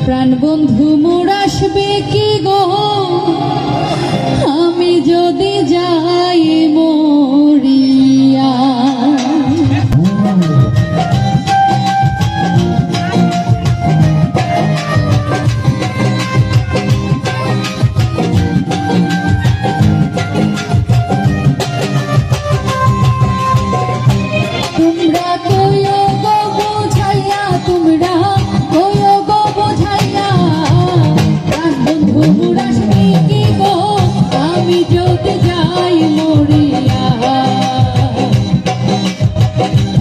প্রাণ বন্ধু মোর আসবে কি গো আমি যদি যাই মরিয়া। তোমরা কইও গো বুঝাইয়া, তোমরা কইও গো বুঝাইয়া, প্রাণ বন্ধু মোর আসবে কি গো আমি যদি যাই মরিয়া।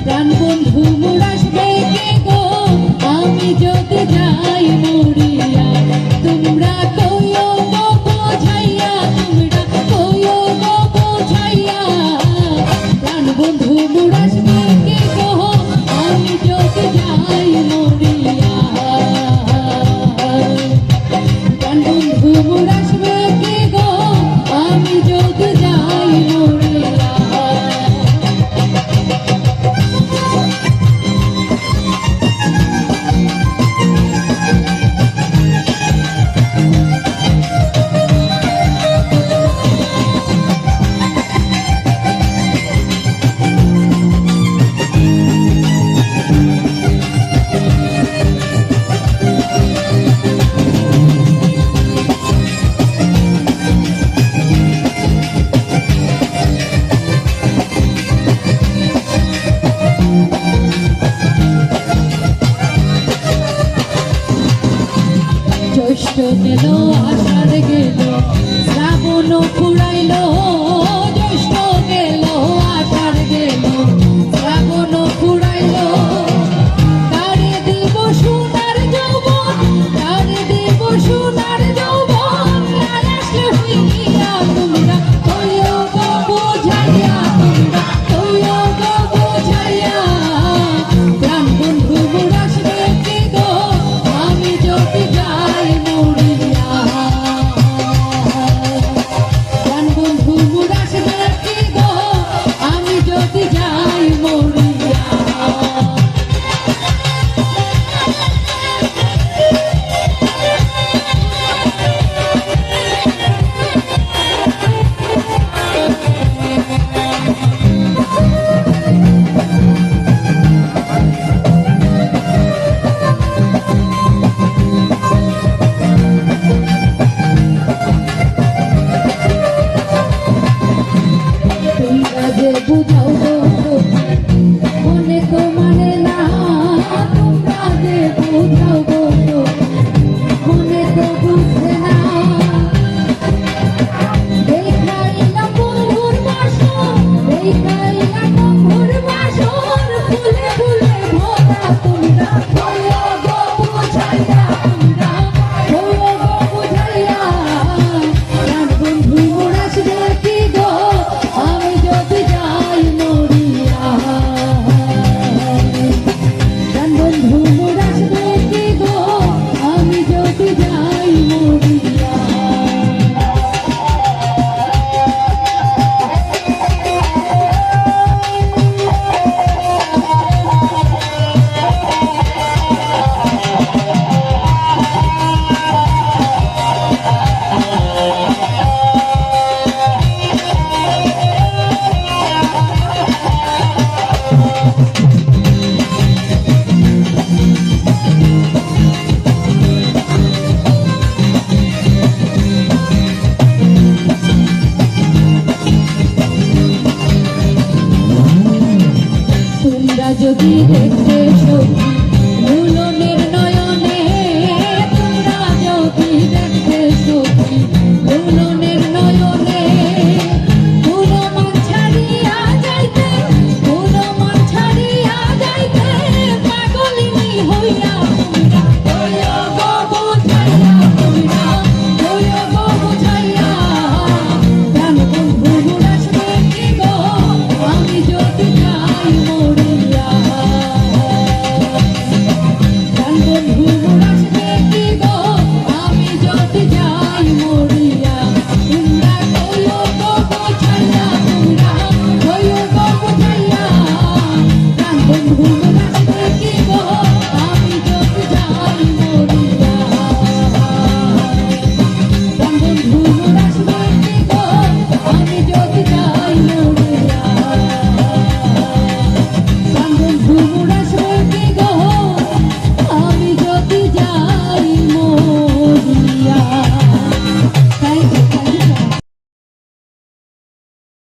প্রাণ বন্ধু মোর আসবে কি গো আমি যদি যাই মরিয়া। তোমরা কইও গো বুঝাইয়া, তোমরা কইও গো বুঝাইয়া, প্রাণ বন্ধু মোর আসবে কি গো আমি যদি যাই মরিয়া। প্রাণ বন্ধু মোর আসবে কি গো আমি যদি যাই মরিয়া। জ্যৈষ্ঠ গেল, আষাঢ় গেল, শ্রাবণ ফুরাইল,